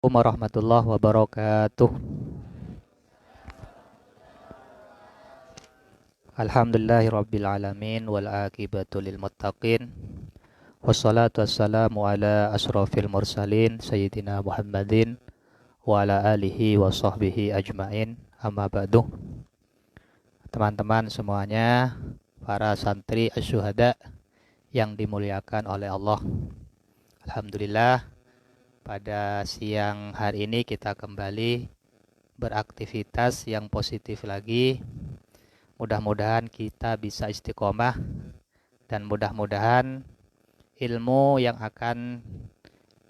Warahmatullahi wabarakatuh. Alhamdulillahirabbil alamin wal aqibatu lil muttaqin. Wassalatu wassalamu ala asrofil mursalin sayyidina Muhammadin wa ala alihi wa sahbihi ajmain. Amma ba'du. Teman-teman semuanya, para santri asyuhada yang dimuliakan oleh Allah. Alhamdulillah, pada siang hari ini kita kembali beraktivitas yang positif lagi. Mudah-mudahan kita bisa istiqomah dan mudah-mudahan ilmu yang akan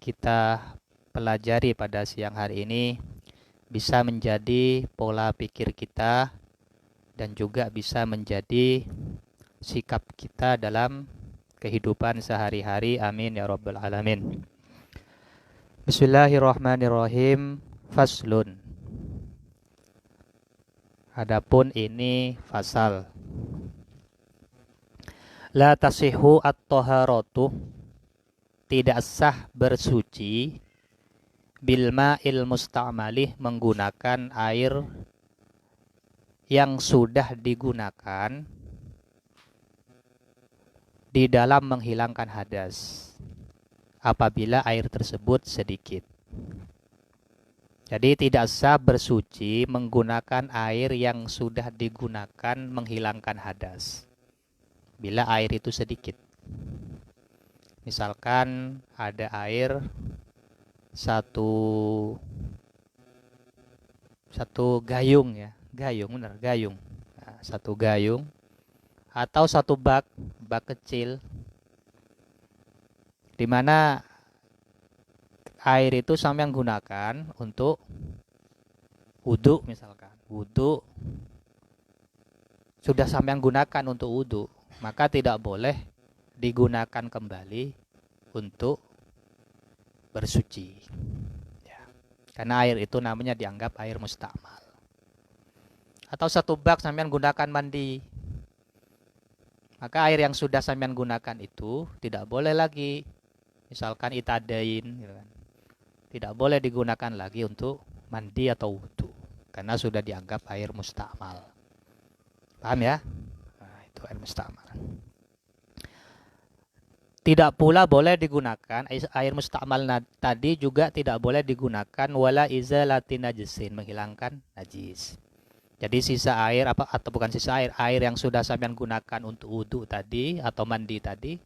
kita pelajari pada siang hari ini bisa menjadi pola pikir kita dan juga bisa menjadi sikap kita dalam kehidupan sehari-hari. Amin ya rabbal alamin. Bismillahirrahmanirrahim. Faslun. Adapun ini fasal. La tasihu at-taharatu, tidak sah bersuci bil ma'il musta'malih, menggunakan air yang sudah digunakan di dalam menghilangkan hadas apabila air tersebut sedikit. Jadi tidak sah bersuci menggunakan air yang sudah digunakan menghilangkan hadas bila air itu sedikit. Misalkan ada air satu gayung ya, gayung benar, gayung. Nah, satu gayung atau satu bak kecil di mana air itu sampean gunakan untuk wudhu, misalkan wudhu sudah sampean gunakan untuk wudhu, maka tidak boleh digunakan kembali untuk bersuci ya. Karena air itu namanya dianggap air mustakmal. Atau satu bak sampean gunakan mandi, maka air yang sudah sampean gunakan itu tidak boleh lagi, misalkan itadain gitu kan, tidak boleh digunakan lagi untuk mandi atau wudhu karena sudah dianggap air mustakmal. Paham ya? Nah, itu air mustakmal. Tidak pula boleh digunakan air mustakmal tadi, juga tidak boleh digunakan wala izalati najisin, menghilangkan najis. Jadi sisa air atau bukan sisa air yang sudah sampean gunakan untuk wudhu tadi atau mandi tadi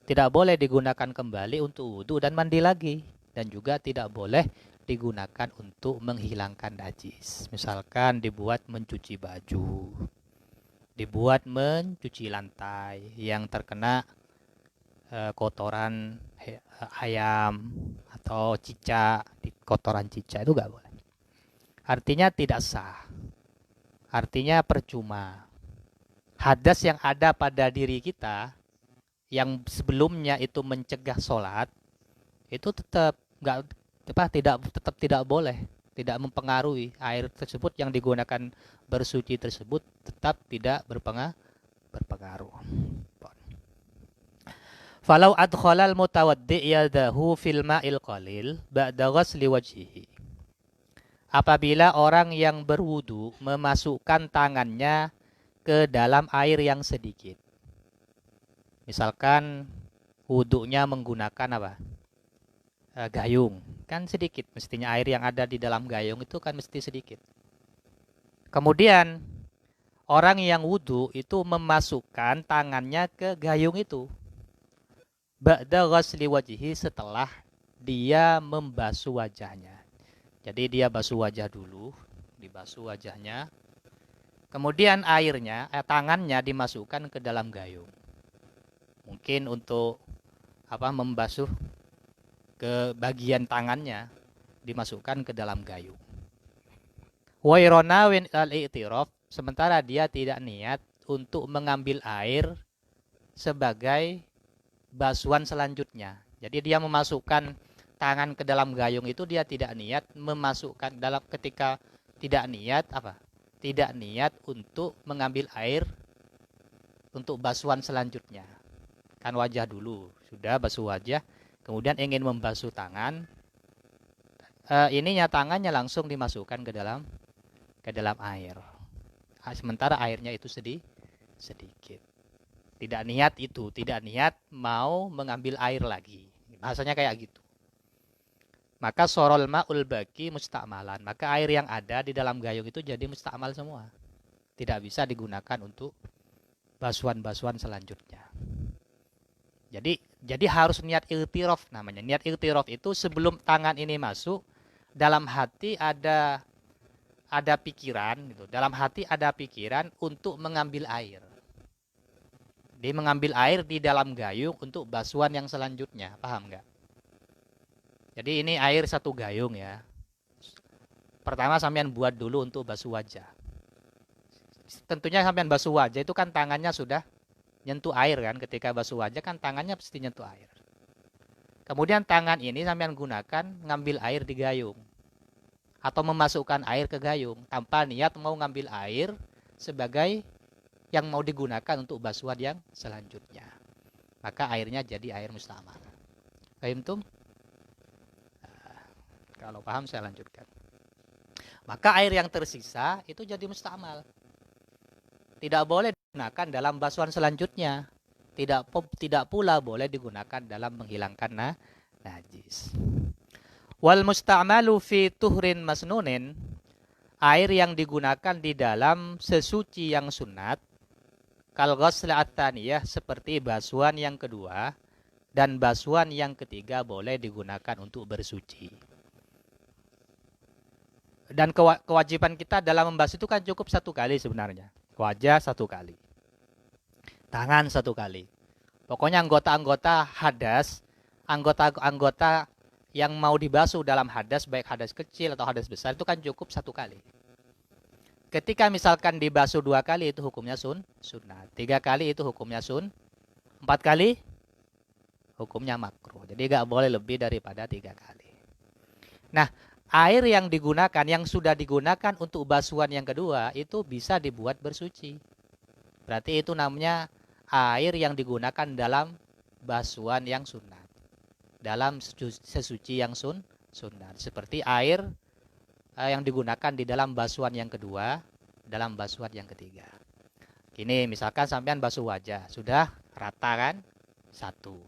tidak boleh digunakan kembali untuk wudhu dan mandi lagi, dan juga tidak boleh digunakan untuk menghilangkan najis. Misalkan dibuat mencuci baju, dibuat mencuci lantai yang terkena kotoran ayam atau cicak, di kotoran cicak itu nggak boleh. Artinya tidak sah, artinya percuma. Hadas yang ada pada diri kita yang sebelumnya itu mencegah sholat itu tetap tidak boleh, tidak mempengaruhi. Air tersebut yang digunakan bersuci tersebut tetap tidak berpengaruh. Falau adkhalal mutawaddi' yadahu fil ma'il qalil ba'da ghasli wajhihi. Apabila orang yang berwudu memasukkan tangannya ke dalam air yang sedikit. Misalkan wudunya menggunakan apa? Gayung. Kan sedikit, mestinya air yang ada di dalam gayung itu kan mesti sedikit. Kemudian orang yang wudu itu memasukkan tangannya ke gayung itu ba'da ghasli wajhihi, setelah dia membasuh wajahnya. Jadi dia basuh wajah dulu, dibasuh wajahnya. Kemudian tangannya dimasukkan ke dalam gayung. Mungkin untuk membasuh ke bagian tangannya, dimasukkan ke dalam gayung. Wa irona win al-i'tiraf, sementara dia tidak niat untuk mengambil air sebagai basuhan selanjutnya. Jadi dia memasukkan tangan ke dalam gayung itu, dia tidak niat memasukkan dalam, ketika tidak niat tidak niat untuk mengambil air untuk basuhan selanjutnya. Kan wajah dulu, sudah basuh wajah, kemudian ingin membasuh tangan, ininya tangannya langsung dimasukkan ke dalam air. Sementara airnya itu sedikit. Tidak niat mau mengambil air lagi. Bahasanya kayak gitu. Maka sorol ma'ul baki musta'malan. Maka air yang ada di dalam gayung itu jadi musta'mal semua. Tidak bisa digunakan untuk basuhan-basuhan selanjutnya. Jadi harus niat iltirof namanya. Niat iltirof itu sebelum tangan ini masuk, dalam hati ada pikiran gitu. Dalam hati ada pikiran untuk mengambil air. Dia mengambil air di dalam gayung untuk basuhan yang selanjutnya. Paham nggak? Jadi ini air satu gayung ya. Pertama sampean buat dulu untuk basuh wajah. Tentunya sampean basuh wajah itu kan tangannya sudah nyentuh air kan. Ketika basuh wajah kan tangannya pasti nyentuh air. Kemudian tangan ini sampean gunakan ngambil air di gayung. Atau memasukkan air ke gayung. Tanpa niat mau ngambil air sebagai yang mau digunakan untuk basuhan yang selanjutnya. Maka airnya jadi air musta'mal. Paham tuh? Kalau paham saya lanjutkan. Maka air yang tersisa itu jadi musta'mal. Tidak boleh digunakan dalam basuhan selanjutnya. Tidak pula boleh digunakan dalam menghilangkan najis. Wal musta'malu fi tuhrin masnunin, air yang digunakan di dalam sesuci yang sunat, kal ghusl at-thaniyah, seperti basuhan yang kedua dan basuhan yang ketiga boleh digunakan untuk bersuci. Dan kewajiban kita dalam membasuh itu kan cukup satu kali sebenarnya. Wajah satu kali, tangan satu kali. Pokoknya anggota-anggota hadas, anggota-anggota yang mau dibasuh dalam hadas, baik hadas kecil atau hadas besar, itu kan cukup satu kali. Ketika misalkan dibasuh 2 kali itu hukumnya sunnah, 3 kali itu hukumnya 4 kali hukumnya makruh. Jadi nggak boleh lebih daripada 3 kali. Nah, air yang digunakan, yang sudah digunakan untuk basuhan yang kedua, itu bisa dibuat bersuci. Berarti itu namanya air yang digunakan dalam basuhan yang sunat. Dalam sesuci yang sunat. Seperti air yang digunakan di dalam basuhan yang kedua, dalam basuhan yang ketiga. Gini, misalkan sampean basuh wajah, sudah rata kan? 1.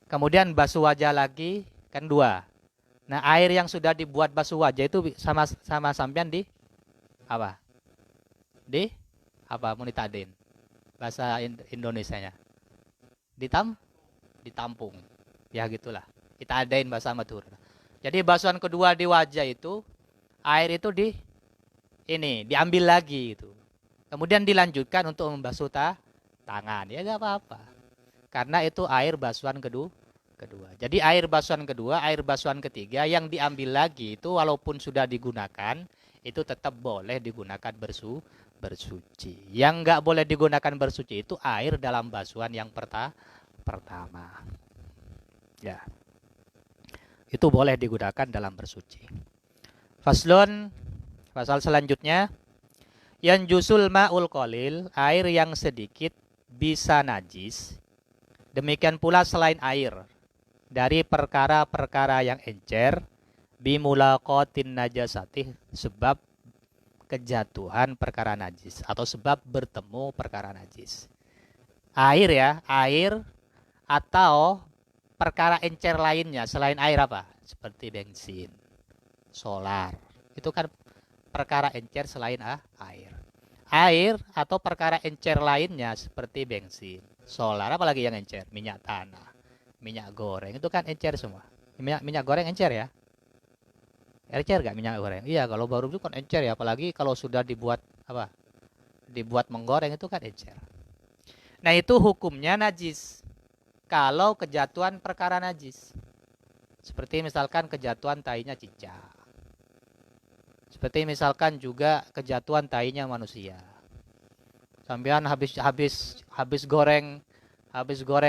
Kemudian basuh wajah lagi, kan 2. Nah, air yang sudah dibuat basuh wajah itu sama sampean di apa? Di apa? Munitadin. Bahasa Indonesianya. Ditampung. Ya gitulah. Kita adain bahasa Madura. Jadi basuhan kedua di wajah itu, air itu diambil lagi gitu. Kemudian dilanjutkan untuk membasuh tangan. Ya enggak apa-apa. Karena itu air basuhan kedua. Jadi air basuhan kedua, air basuhan ketiga yang diambil lagi itu walaupun sudah digunakan, itu tetap boleh digunakan bersuci. Yang enggak boleh digunakan bersuci itu air dalam basuhan yang pertama. Ya. Itu boleh digunakan dalam bersuci. Faslun, pasal selanjutnya, yanjusul ma'ul qalil, air yang sedikit bisa najis. Demikian pula selain air dari perkara-perkara yang encer, bimulaqatin najasati, sebab kejatuhan perkara najis atau sebab bertemu perkara najis. Air ya, air atau perkara encer lainnya selain air apa? Seperti bensin, solar. Itu kan perkara encer selain air. Air atau perkara encer lainnya seperti bensin, solar, apalagi yang encer, minyak tanah, minyak goreng, itu kan encer semua. Minyak goreng encer ya? Encer gak minyak goreng? Iya, kalau baru itu kan encer ya, apalagi kalau sudah dibuat apa? Dibuat menggoreng itu kan encer. Nah, itu hukumnya najis kalau kejatuhan perkara najis. Seperti misalkan kejatuhan tainya cicak. Seperti misalkan juga kejatuhan tainya manusia. Sampean habis goreng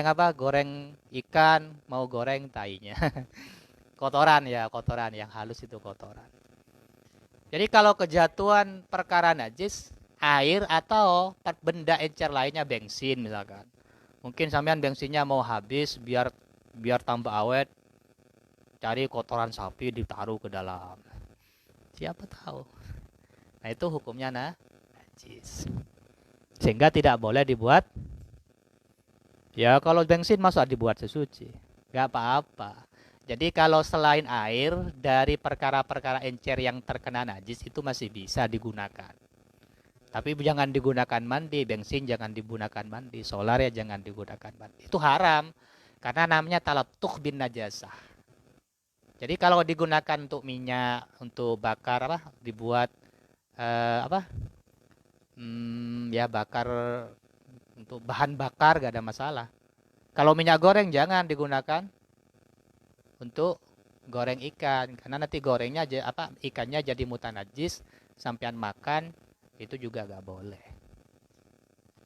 apa? Goreng ikan, mau goreng tainya. Kotoran yang halus itu kotoran. Jadi kalau kejatuhan perkara najis, air atau benda encer lainnya, bensin misalkan. Mungkin sampean bensinnya mau habis biar tambah awet. cari kotoran sapi ditaruh ke dalam. Siapa tahu. Nah, itu hukumnya najis. Sehingga tidak boleh dibuat. Ya kalau bensin masa dibuat sesuci? Gak apa-apa. Jadi kalau selain air, dari perkara-perkara encer yang terkena najis itu masih bisa digunakan. Tapi jangan digunakan mandi, bensin jangan digunakan mandi, solar ya jangan digunakan mandi. Itu haram. Karena namanya talatuh bin najasah. Jadi kalau digunakan untuk minyak, untuk bakar apa, dibuat apa? Ya bakar untuk bahan bakar gak ada masalah. Kalau minyak goreng jangan digunakan untuk goreng ikan karena nanti gorengnya apa ikannya jadi mutanajis, sampean makan itu juga gak boleh.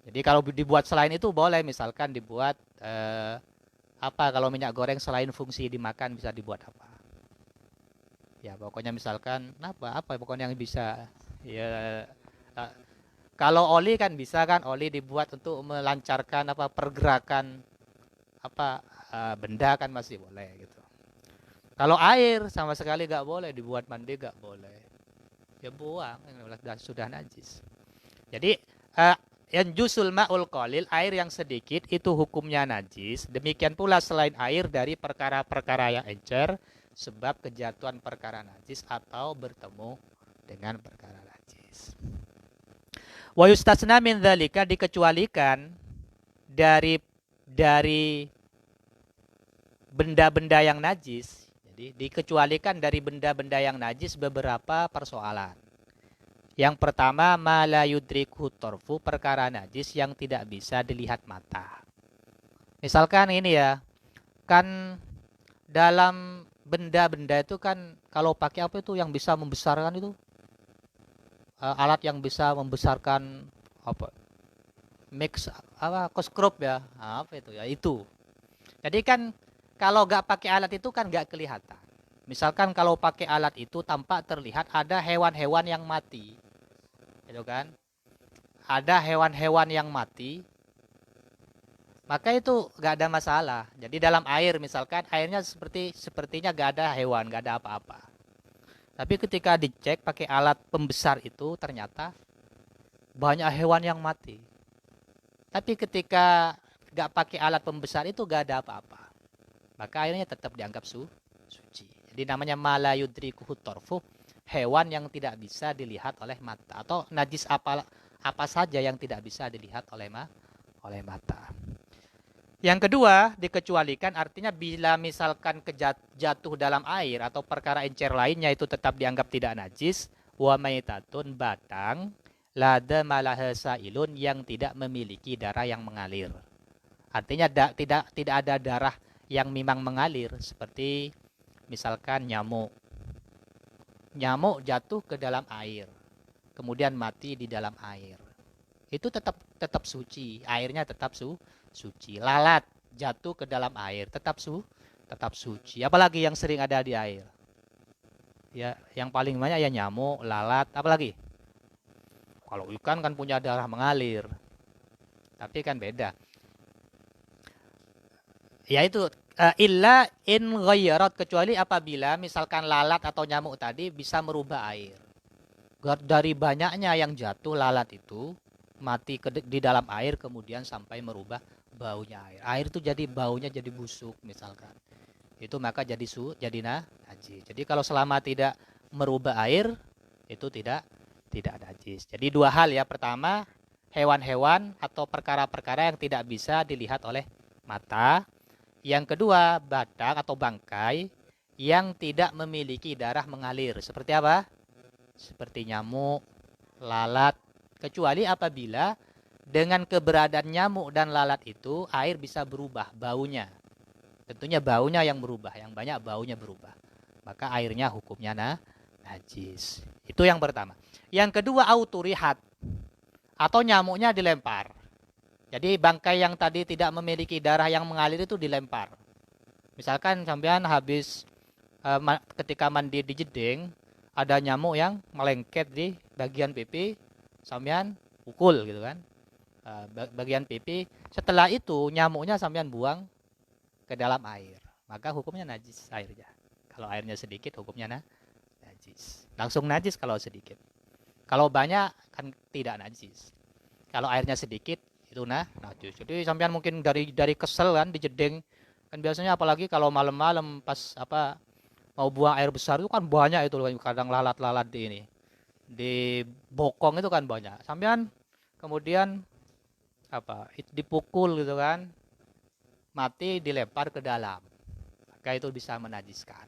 Jadi kalau dibuat selain itu boleh, misalkan dibuat apa kalau minyak goreng selain fungsi dimakan bisa dibuat apa? Ya pokoknya misalkan apa pokoknya yang bisa ya. Kalau oli kan bisa kan, oli dibuat untuk melancarkan apa pergerakan apa benda kan masih boleh gitu. Kalau air sama sekali gak boleh dibuat mandi, gak boleh. Ya buang, sudah najis. Jadi yang jusul ma'ul qalil, air yang sedikit itu hukumnya najis. Demikian pula selain air dari perkara-perkara yang encer, sebab kejatuhan perkara najis atau bertemu dengan perkara najis. Wa yustasna min dzalika, dikecualikan dari benda-benda yang najis. Jadi dikecualikan dari benda-benda yang najis beberapa persoalan. Yang pertama, ma la yudrikhu torfu, perkara najis yang tidak bisa dilihat mata. Misalkan ini ya, kan dalam benda-benda itu kan kalau pakai apa itu yang bisa membesarkan itu alat yang bisa membesarkan apa mix apa koskop ya, apa itu ya itu. Jadi kan kalau nggak pakai alat itu kan nggak kelihatan. Misalkan kalau pakai alat itu tampak terlihat ada hewan-hewan yang mati, gitu kan? Ada hewan-hewan yang mati, maka itu nggak ada masalah. Jadi dalam air misalkan airnya sepertinya nggak ada hewan, nggak ada apa-apa. Tapi ketika dicek pakai alat pembesar itu ternyata banyak hewan yang mati. Tapi ketika nggak pakai alat pembesar itu nggak ada apa-apa, maka airnya tetap dianggap suci. Jadi namanya malayudrikuhu torfu, hewan yang tidak bisa dilihat oleh mata, atau najis apa saja yang tidak bisa dilihat oleh mata. Yang kedua, dikecualikan artinya bila misalkan jatuh dalam air atau perkara encer lainnya itu tetap dianggap tidak najis. Wa maitatun, batang, lada malahasa ilun, yang tidak memiliki darah yang mengalir. Artinya tidak ada darah yang memang mengalir, seperti misalkan nyamuk. Nyamuk jatuh ke dalam air, kemudian mati di dalam air. Itu tetap suci, airnya tetap suci. Lalat jatuh ke dalam air, tetap suci. Apalagi yang sering ada di air? Ya, yang paling banyak ya nyamuk, lalat, apalagi? Kalau ikan kan punya darah mengalir. Tapi kan beda. Yaitu illa in ghayyarat, kecuali apabila misalkan lalat atau nyamuk tadi bisa merubah air. Dari banyaknya yang jatuh lalat itu mati di dalam air, kemudian sampai merubah baunya air. Air itu jadi baunya jadi busuk misalkan. Itu maka jadi najis. Jadi kalau selama tidak merubah air itu tidak najis. Jadi dua hal ya. Pertama, hewan-hewan atau perkara-perkara yang tidak bisa dilihat oleh mata. Yang kedua, batang atau bangkai yang tidak memiliki darah mengalir. Seperti apa? Seperti nyamuk, lalat, kecuali apabila dengan keberadaan nyamuk dan lalat itu air bisa berubah baunya. Tentunya baunya yang berubah, yang banyak baunya berubah. Maka airnya hukumnya najis. Itu yang pertama. Yang kedua, auturihat, atau nyamuknya dilempar. Jadi bangkai yang tadi tidak memiliki darah yang mengalir itu dilempar. Misalkan sampean habis ketika mandi di jeding, ada nyamuk yang melengket di bagian pipi, sampean pukul gitu kan. Bagian pipi, setelah itu nyamuknya sampean buang ke dalam air, maka hukumnya najis airnya. Kalau airnya sedikit hukumnya najis. Langsung najis kalau sedikit. Kalau banyak kan tidak najis. Kalau airnya sedikit itu najis. Jadi sampean mungkin dari kesel kan dijedeng. Kan biasanya apalagi kalau malam-malam pas mau buang air besar itu kan banyak itu kadang lalat-lalat di ini. Di bokong itu kan banyak. Sampean kemudian dipukul gitu kan. Mati dilempar ke dalam. Maka itu bisa menajiskan.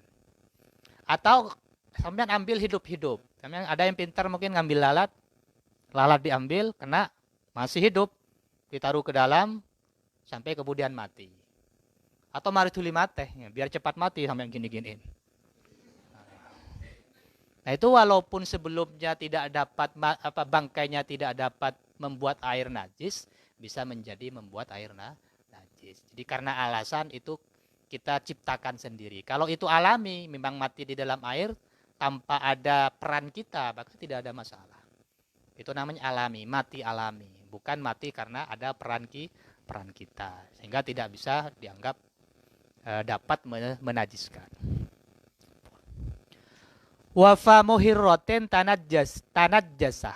Atau sampean ambil hidup-hidup. Sampean ada yang pintar mungkin ngambil lalat diambil, kena, masih hidup, ditaruh ke dalam sampai kemudian mati. Atau mari tuli mate, biar cepat mati sampai gini-giniin. Nah itu walaupun sebelumnya tidak dapat bangkainya tidak dapat membuat air najis, bisa menjadi membuat air najis. Jadi karena alasan itu kita ciptakan sendiri. Kalau itu alami, memang mati di dalam air tanpa ada peran kita, maka tidak ada masalah. Itu namanya alami, mati alami, bukan mati karena ada peran kita, sehingga tidak bisa dianggap dapat menajiskan. Wafa muhirrotin tanajjasah,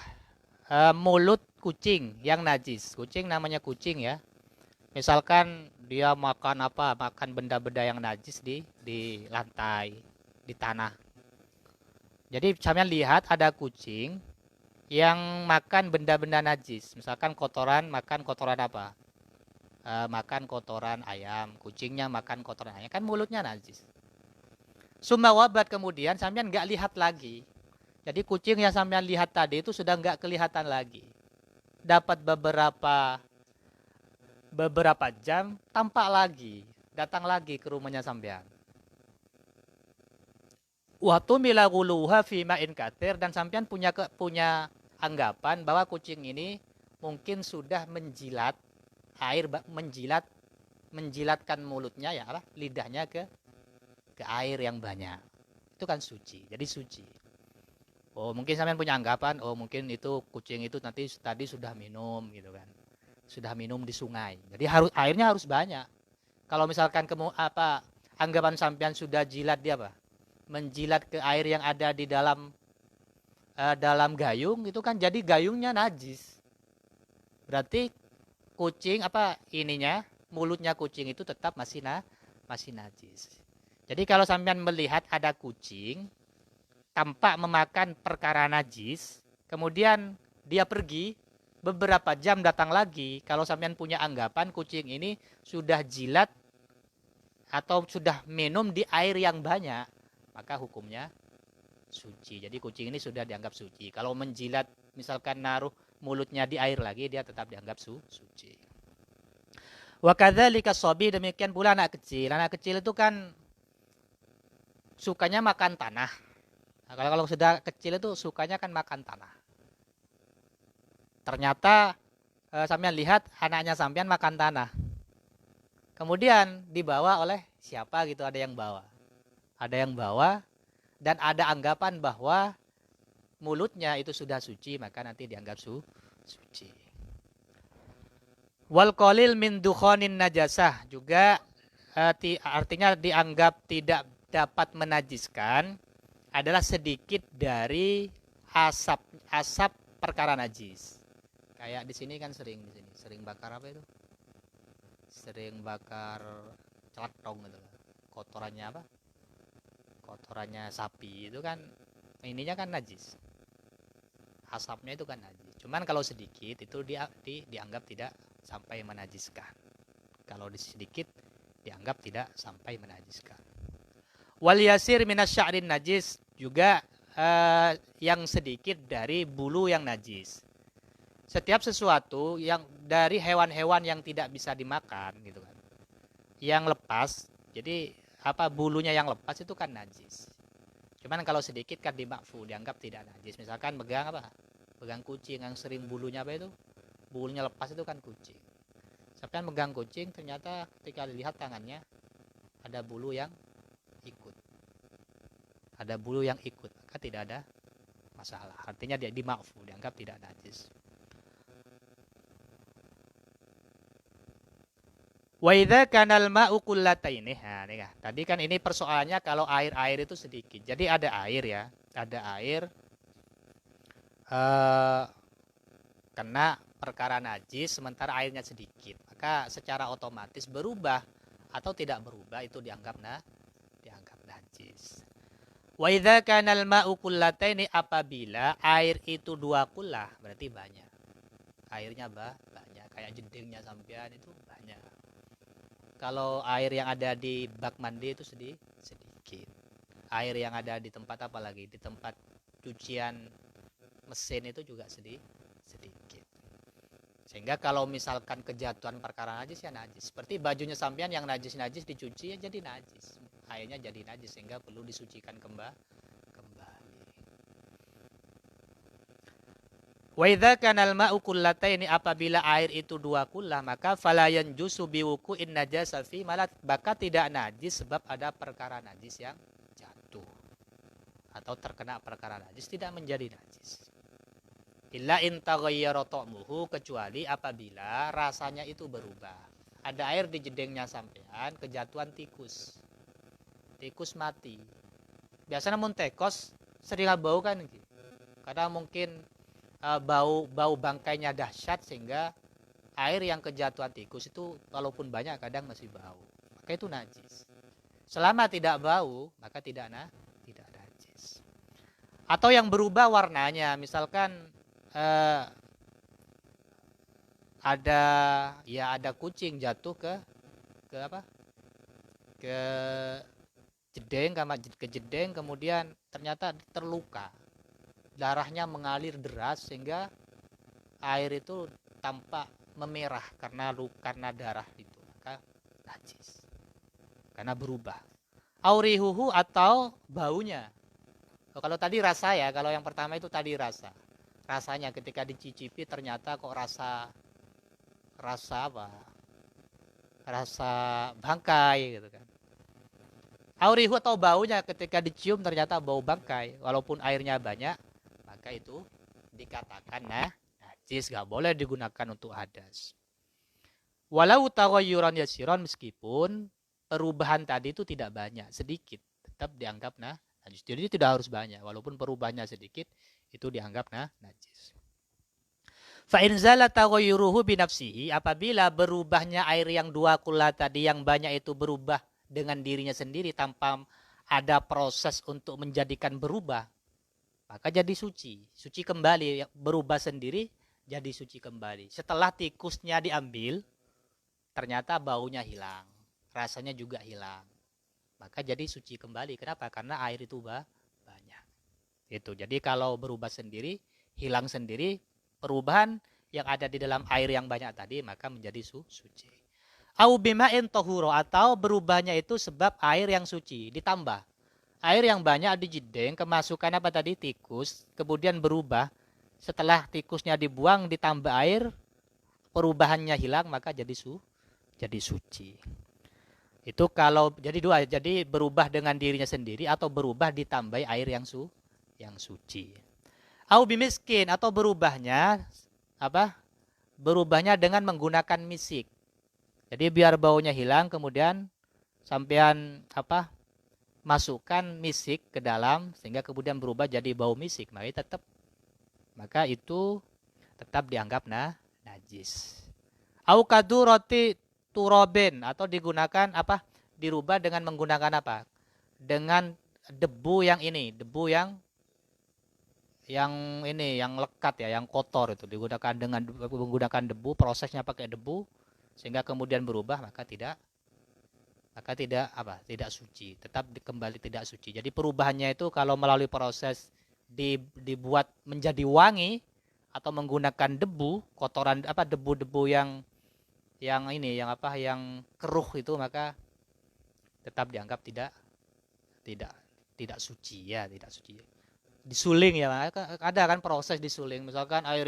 mulut kucing yang najis. Kucing namanya kucing ya. Misalkan dia makan benda-benda yang najis di lantai, di tanah. Jadi sampean lihat ada kucing yang makan benda-benda najis. Misalkan makan kotoran apa? Makan kotoran ayam. Kucingnya makan kotoran ayam. Kan mulutnya najis. Sumawabat kemudian sampean nggak lihat lagi. Jadi kucing yang sampean lihat tadi itu sudah nggak kelihatan lagi. Dapat beberapa jam tampak lagi, datang lagi ke rumahnya sampean. Waktu milaguluha fi ma'in katsir, dan sampean punya anggapan bahwa kucing ini mungkin sudah menjilat air, menjilatkan mulutnya lidahnya ke air yang banyak. Itu kan suci. Jadi suci. Oh, mungkin sampean punya anggapan, oh mungkin itu kucing itu tadi sudah minum gitu kan. Sudah minum di sungai. Jadi airnya harus banyak. Kalau misalkan anggapan sampean sudah jilat menjilat ke air yang ada di dalam gayung, itu kan jadi gayungnya najis. Berarti kucing mulutnya kucing itu tetap masih najis. Jadi kalau sampean melihat ada kucing tampak memakan perkara najis, kemudian dia pergi, beberapa jam datang lagi, kalau sampean punya anggapan kucing ini sudah jilat atau sudah minum di air yang banyak, maka hukumnya suci. Jadi kucing ini sudah dianggap suci. Kalau menjilat misalkan naruh mulutnya di air lagi, dia tetap dianggap suci. Wa kadzalika shabi, demikian pula anak kecil. Anak kecil itu kan sukanya makan tanah. Nah, kalau sudah kecil itu sukanya kan makan tanah. Ternyata sampean lihat anaknya sampean makan tanah. Kemudian dibawa oleh siapa gitu, ada yang bawa. Ada yang bawa dan ada anggapan bahwa mulutnya itu sudah suci, maka nanti dianggap suci. Wal qalil min dukhanin najasah, juga artinya dianggap tidak dapat menajiskan adalah sedikit dari asap perkara najis. Kayak di sini kan sering bakar apa itu? Sering bakar celatong gitu. Kotorannya Kotorannya sapi itu kan ininya kan najis. Asapnya itu kan najis. Cuman kalau sedikit itu dianggap tidak sampai menajiskan. Kalau sedikit dianggap tidak sampai menajiskan. Wal yasir minasya'rin najis, juga yang sedikit dari bulu yang najis. Setiap sesuatu yang dari hewan-hewan yang tidak bisa dimakan gitu kan, yang lepas, jadi bulunya yang lepas itu kan najis. Cuman kalau sedikit kan dimakfu, dianggap tidak najis. Misalkan pegang kucing yang sering bulunya bulunya lepas itu kan kucing. Sampai megang kucing, ternyata ketika dilihat tangannya ada bulu yang ikut, maka tidak ada masalah. Artinya dia dimakfu, dianggap tidak najis. Wa idza kanal ma'u qullataini. Nah, nih, tadi kan ini persoalannya kalau air itu sedikit. Jadi ada air ya, ada air eh, kena perkara najis sementara airnya sedikit. Maka secara otomatis berubah atau tidak berubah itu dianggap najis. Wa idza kanal ma'u qullataini, apabila air itu 2 kullah berarti banyak. Airnya banyak, kayak jedingnya sampean itu banyak. Kalau air yang ada di bak mandi itu sedikit. Air yang ada di tempat apa lagi? Di tempat cucian mesin itu juga sedikit. Sehingga kalau misalkan kejatuhan perkara najis ya najis. Seperti bajunya sampean yang najis dicuci ya jadi najis. Airnya jadi najis sehingga perlu disucikan kembali. Wa idza kanal ma'u qullataini, apabila air itu 2 kullah maka fala yanjusu biwuqu'in najasa fi malat, maka tidak najis sebab ada perkara najis yang jatuh atau terkena perkara najis tidak menjadi najis. Illa in taghayyara ta'muhu, kecuali apabila rasanya itu berubah. Ada air di jedengnya sampean, kejatuhan tikus. Tikus mati. Biasanya mun tekos sering bau kan gitu. Karena mungkin bau bangkainya dahsyat sehingga air yang kejatuhan tikus itu walaupun banyak kadang masih bau. Maka itu najis. Selama tidak bau, maka tidak najis. Atau yang berubah warnanya, misalkan ada kucing jatuh ke apa? Ke jedeng kemudian ternyata terluka. Darahnya mengalir deras sehingga air itu tampak memerah karena darah itu, maka najis karena berubah. Aurihuhu, atau baunya. Kalau tadi rasa ya, kalau yang pertama itu tadi rasanya ketika dicicipi ternyata kok rasa apa, rasa bangkai gitu kan. Aurihu, atau baunya ketika dicium ternyata bau bangkai walaupun airnya banyak, maka itu dikatakan najis, gak boleh digunakan untuk hadas. Walau taghayyuran yasiran, meskipun perubahan tadi itu tidak banyak, sedikit, tetap dianggap najis. Jadi tidak harus banyak, walaupun perubahannya sedikit itu dianggap najis. Fa in zala taghayyuruhu bi nafsihi, apabila berubahnya air yang 2 kullah tadi yang banyak itu berubah dengan dirinya sendiri tanpa ada proses untuk menjadikan berubah, maka jadi suci kembali, berubah sendiri jadi suci kembali. Setelah tikusnya diambil, ternyata baunya hilang, rasanya juga hilang, maka jadi suci kembali. Kenapa? Karena air itu banyak. Itu. Jadi kalau berubah sendiri, hilang sendiri, perubahan yang ada di dalam air yang banyak tadi, maka menjadi suci. Au bima'in tahuro, atau berubahnya itu sebab air yang suci ditambah. Air yang banyak di jedeng, kemasukan apa tadi? Tikus, kemudian berubah. Setelah tikusnya dibuang, ditambah air, perubahannya hilang, maka jadi suci. Itu kalau jadi dua, jadi berubah dengan dirinya sendiri atau berubah ditambah air yang suci. Au bimiskin, atau berubahnya apa? Berubahnya dengan menggunakan misik. Jadi biar baunya hilang, kemudian sampean masukkan misik ke dalam sehingga kemudian berubah jadi bau misik, maka itu tetap dianggap najis. Au kadurati turoben, atau digunakan dirubah dengan menggunakan dengan debu yang lekat ya, yang kotor, itu digunakan dengan menggunakan debu, prosesnya pakai debu sehingga kemudian berubah, maka tidak suci, tetap kembali tidak suci. Jadi perubahannya itu kalau melalui proses dibuat menjadi wangi atau menggunakan debu, kotoran debu-debu yang keruh itu, maka tetap dianggap tidak suci ya, tidak suci. Disuling ya, ada kan proses disuling. Misalkan air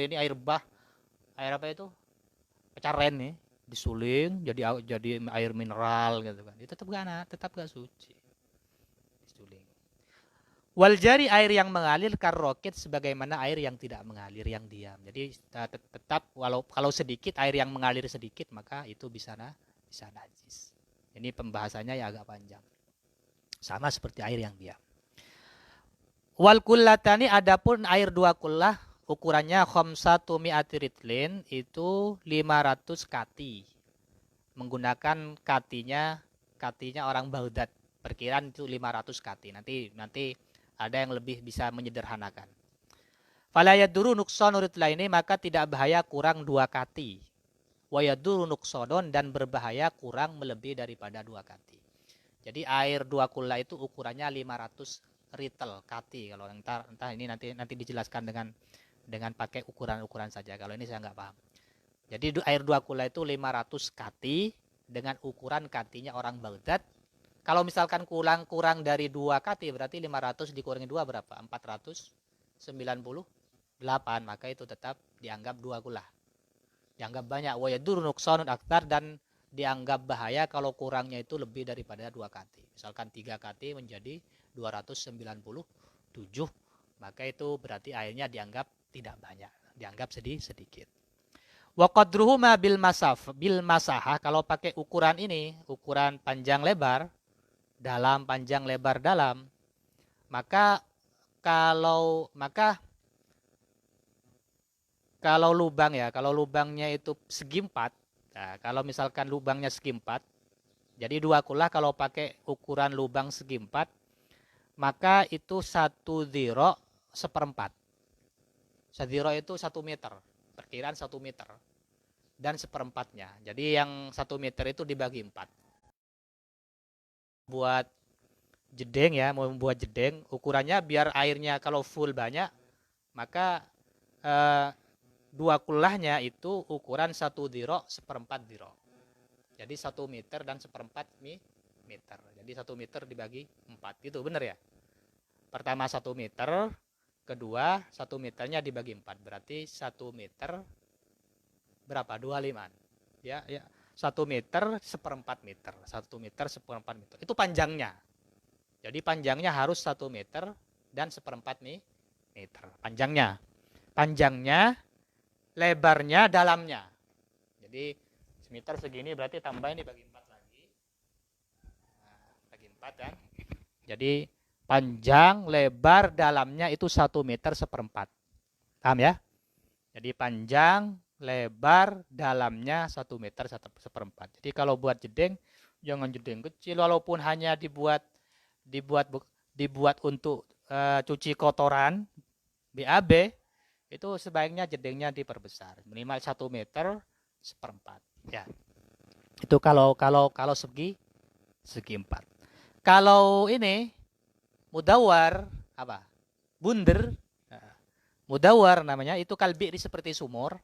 pecaren nih, disuling jadi air mineral gitu kan. Itu tetap gak suci. Disuling. Wal jari, air yang mengalir, karrokit, sebagaimana air yang tidak mengalir, yang diam. Jadi tetap kalau sedikit, air yang mengalir sedikit, maka itu bisa bisa najis. Ini pembahasannya ya agak panjang. Sama seperti air yang diam. Wal kullatani, adapun air 2 kullah ukurannya khamsatu mi'ati ritlin, itu 500 kati. Menggunakan katinya orang Baghdad. Perkiraan itu 500 kati. Nanti ada yang lebih bisa menyederhanakan. Fala yaduru nuqsanu ritlaini, maka tidak bahaya kurang 2 kati. Wa yaduru nuqsadon, dan berbahaya kurang melebihi daripada 2 kati. Jadi air 2 kullah itu ukurannya 500 ritel kati. Kalau entah ini nanti dijelaskan dengan pakai ukuran-ukuran saja. Kalau ini saya nggak paham. Jadi air 2 kullah itu 500 kati dengan ukuran katinya orang Baghdad. Kalau misalkan kurang dari 2 kati, berarti 500 dikurangi 2 berapa? 498. Maka itu tetap dianggap 2 kullah. Dianggap banyak. Wa yadur nuqsanun aktsar, dan dianggap bahaya kalau kurangnya itu lebih daripada 2 kati. Misalkan 3 kati menjadi 297, maka itu berarti airnya dianggap tidak banyak, dianggap sedikit. Wa qadruhuma bil masahah, kalau pakai ukuran ini, ukuran panjang lebar dalam, panjang lebar dalam, maka kalau lubangnya itu segi 4. Nah, kalau misalkan lubangnya segi 4, jadi 2 kullah kalau pakai ukuran lubang segi 4, maka itu 1 dhira seperempat. 1 dhira itu 1 meter, perkiraan 1 meter dan seperempatnya. Jadi yang 1 meter itu dibagi 4. Buat jedeng ya, mau membuat jedeng, ukurannya biar airnya kalau full banyak, maka 2 kullahnya itu ukuran 1 dhira seperempat dhira. Jadi 1 meter dan seperempat meter. Jadi 1 meter dibagi 4. Gitu, benar ya? Pertama 1 meter, kedua 1 meternya dibagi 4. Berarti 1 meter berapa? 25. Ya. 1 meter seperempat meter. 1 meter seperempat meter. Itu panjangnya. Jadi panjangnya harus 1 meter dan seperempat meter. Panjangnya, lebarnya, dalamnya. Jadi semeter segini, berarti tambah ini bagi 4 lagi. Nah, bagi 4 kan. Jadi panjang, lebar, dalamnya itu 1 meter seperempat. Paham ya? Jadi panjang, lebar, dalamnya 1 meter seperempat. Jadi kalau buat jedeng, jangan jedeng kecil, walaupun hanya dibuat untuk cuci kotoran, BAB, itu sebaiknya jedengnya diperbesar, minimal 1 meter seperempat. Ya, itu kalau segi 4. Kalau ini mudawar apa? Bunder, mudawar namanya, itu kalbi'ri, seperti sumur.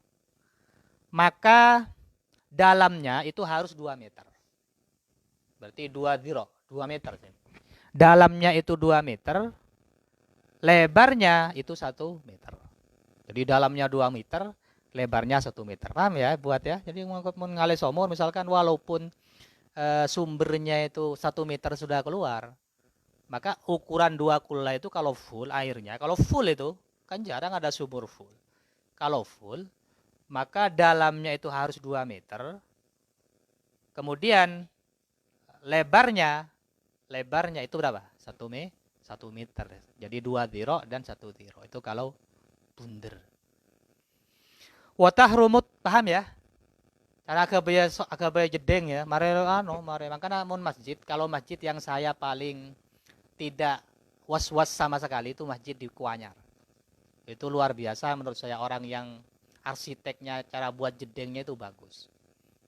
Maka dalamnya itu harus 2 meter. Berarti 2 dhira, 2 meter. Dalamnya itu 2 meter, lebarnya itu 1 meter. Jadi dalamnya 2 meter, lebarnya 1 meter. Paham ya buat ya? Jadi mengalih sumur misalkan, walaupun sumbernya itu 1 meter sudah keluar, maka ukuran 2 kullah itu kalau full airnya, kalau full itu kan jarang ada sumur full. Kalau full, maka dalamnya itu harus 2 meter. Kemudian lebarnya itu berapa? 1 meter. Jadi 2 dhira dan 1 dhira. Itu kalau bunder. Watah rumut, paham ya? Karena agak jedeng ya. Mare makanya mun masjid, kalau masjid yang saya paling tidak was-was sama sekali itu masjid di Kuanyar. Itu luar biasa menurut saya, orang yang arsiteknya, cara buat jedengnya itu bagus.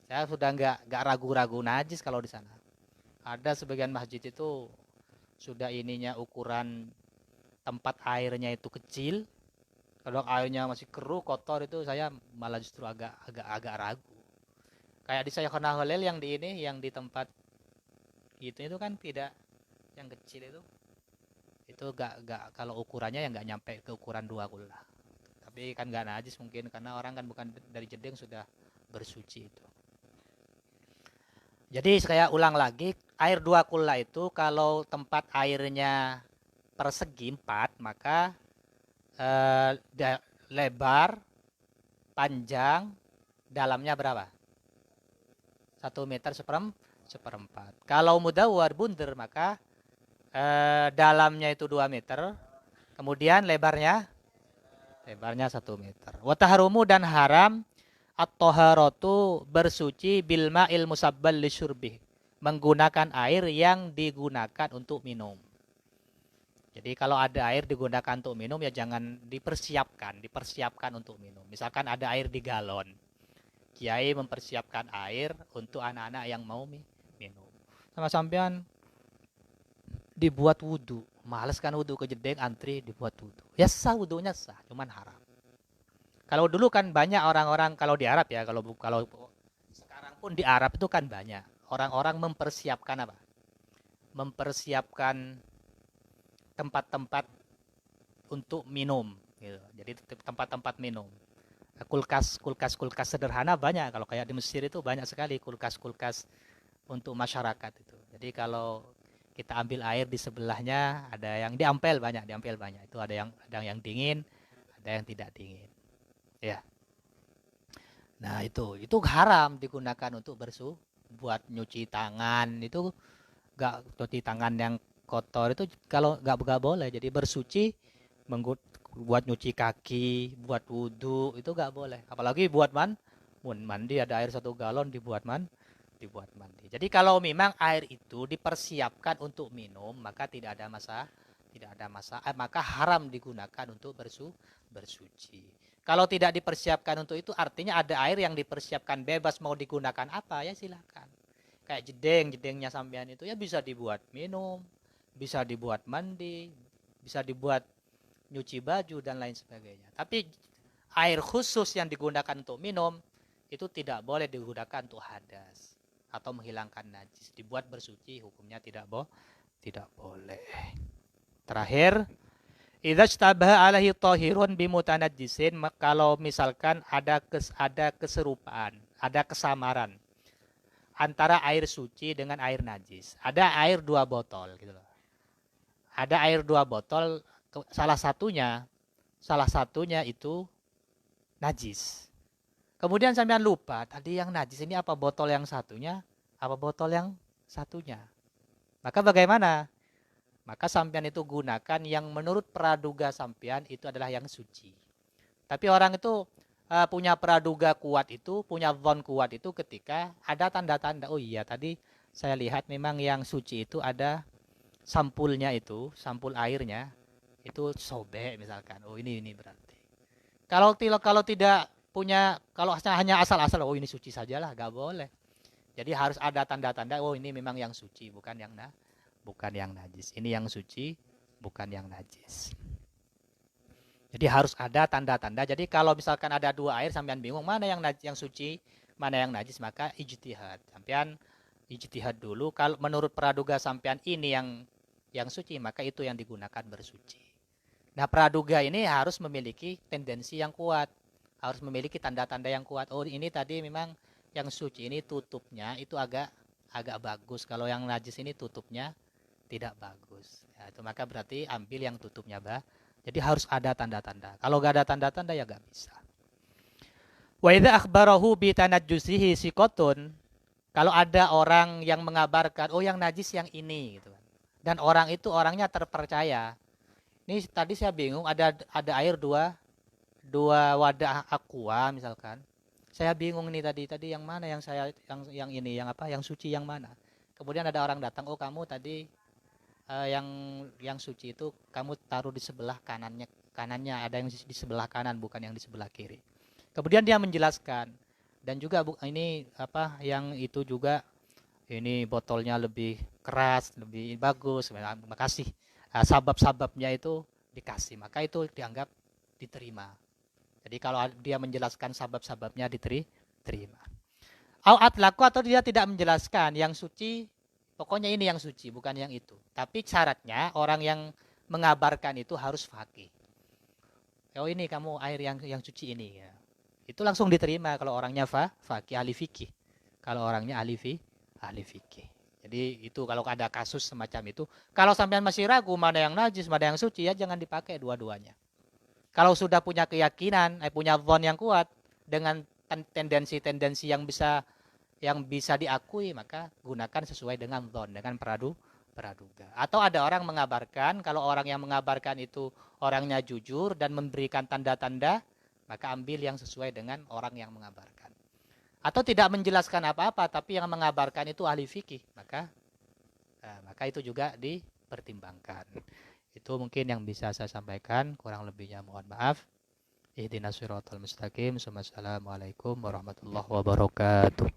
Saya sudah nggak ragu-ragu najis kalau di sana. Ada sebagian masjid itu sudah ininya ukuran tempat airnya itu kecil. Kalau airnya masih keruh, kotor, itu saya malah justru agak ragu. Kayak di Sayyikhuna Khalil yang di tempat itu kan tidak, yang kecil itu gak kalau ukurannya yang nggak nyampe ke ukuran 2 kullah. Tapi kan nggak najis mungkin karena orang kan bukan dari jedeng sudah bersuci itu. Jadi saya ulang lagi, air 2 kullah itu kalau tempat airnya persegi 4, maka lebar, panjang, dalamnya berapa? 1 meter seperempat. Kalau mudawwar bunder maka dalamnya itu 2 meter, kemudian lebarnya 1 meter. Wa tahrumu dan haram at-taharatu bersuci bil ma'il musabbal lisyurbih, menggunakan air yang digunakan untuk minum. Jadi kalau ada air digunakan untuk minum ya jangan dipersiapkan untuk minum. Misalkan ada air di galon. Kiai mempersiapkan air untuk anak-anak yang mau minum. Sama sampean dibuat wudu. Males kan wudu ke jedeng antri dibuat wudu. Ya sah wudunya sah, cuman haram. Kalau dulu kan banyak orang-orang kalau di Arab ya, kalau sekarang pun di Arab itu kan banyak orang-orang mempersiapkan apa? Mempersiapkan tempat-tempat untuk minum gitu. Jadi tempat-tempat minum. Kulkas sederhana banyak, kalau kayak di Mesir itu banyak sekali kulkas untuk masyarakat itu. Jadi kalau kita ambil air di sebelahnya ada yang diampel banyak. Itu ada yang dingin, ada yang tidak dingin. Ya. Nah, itu haram digunakan untuk buat nyuci tangan. Itu enggak, cuci tangan yang kotor itu kalau enggak boleh. Jadi bersuci buat nyuci kaki, buat wudhu itu enggak boleh. Apalagi buat mandi ada air 1 galon dibuat mandi. Jadi kalau memang air itu dipersiapkan untuk minum, maka tidak ada masalah, maka haram digunakan untuk bersuci. Kalau tidak dipersiapkan untuk itu artinya ada air yang dipersiapkan bebas mau digunakan apa ya silakan. Kayak jedengnya sampean itu ya bisa dibuat minum, bisa dibuat mandi, bisa dibuat nyuci baju dan lain sebagainya. Tapi air khusus yang digunakan untuk minum itu tidak boleh digunakan untuk hadas atau menghilangkan najis. Dibuat bersuci hukumnya tidak boleh. Terakhir, idza ishtabaha alaihi tahirun bimutanajjisin, kalau misalkan ada keserupaan, ada kesamaran antara air suci dengan air najis. Ada air 2 botol gitu loh. Ada air 2 botol, salah satunya itu najis. Kemudian sampean lupa, tadi yang najis ini apa botol yang satunya, apa botol yang satunya. Maka bagaimana? Maka sampean itu gunakan yang menurut praduga sampean itu adalah yang suci. Tapi orang itu punya praduga kuat itu, punya dhon kuat itu ketika ada tanda-tanda, oh iya tadi saya lihat memang yang suci itu ada sampulnya itu, sampul airnya itu sobek misalkan. Oh ini berarti. Kalau tidak punya, kalau hanya asal-asal, oh ini suci sajalah, nggak boleh. Jadi harus ada tanda-tanda, oh ini memang yang suci, bukan yang najis. Ini yang suci, bukan yang najis. Jadi harus ada tanda-tanda. Jadi kalau misalkan ada 2 air, sampean bingung mana yang suci, mana yang najis, maka ijtihad. Sampean ijtihad dulu. Kalau menurut praduga sampean ini yang suci, maka itu yang digunakan bersuci. Nah, praduga ini harus memiliki tendensi yang kuat. Harus memiliki tanda-tanda yang kuat. Oh, ini tadi memang yang suci ini tutupnya itu agak bagus. Kalau yang najis ini tutupnya tidak bagus. Ya, itu maka berarti ambil yang tutupnya Jadi harus ada tanda-tanda. Kalau nggak ada tanda-tanda ya nggak bisa. Wa idza akhbarahu bi tanajjusihi siqatun, kalau ada orang yang mengabarkan, oh yang najis yang ini gitu. Dan orang itu orangnya terpercaya. Ini tadi saya bingung, ada air 2 wadah aqua misalkan. Saya bingung nih tadi yang mana yang ini yang suci yang mana. Kemudian ada orang datang, oh kamu tadi yang suci itu kamu taruh di sebelah kanannya ada yang di sebelah kanan bukan yang di sebelah kiri. Kemudian dia menjelaskan dan juga ini yang itu juga ini botolnya lebih keras, lebih bagus. Makasih. Sabab-sababnya itu dikasih, maka itu dianggap diterima. Jadi kalau dia menjelaskan sabab-sababnya diterima. Au atlaqu, atau dia tidak menjelaskan yang suci, pokoknya ini yang suci, bukan yang itu. Tapi syaratnya orang yang mengabarkan itu harus faqih. Oh ini kamu air yang suci ini ya. Itu langsung diterima kalau orangnya faqih, ahli fikih. Kalau orangnya ahli fikih. Jadi itu kalau ada kasus semacam itu, kalau sampean masih ragu mana yang najis, mana yang suci, ya jangan dipakai dua-duanya. Kalau sudah punya keyakinan, punya dhon yang kuat dengan tendensi-tendensi yang bisa yang bisa diakui, maka gunakan sesuai dengan dhon, dengan praduga. Atau ada orang mengabarkan, kalau orang yang mengabarkan itu orangnya jujur dan memberikan tanda-tanda, maka ambil yang sesuai dengan orang yang mengabarkan. Atau tidak menjelaskan apa-apa, tapi yang mengabarkan itu ahli fikih, maka itu juga dipertimbangkan. Itu mungkin yang bisa saya sampaikan, kurang lebihnya mohon maaf. Ihdinas siratal mustaqim. Assalamualaikum warahmatullahi wabarakatuh.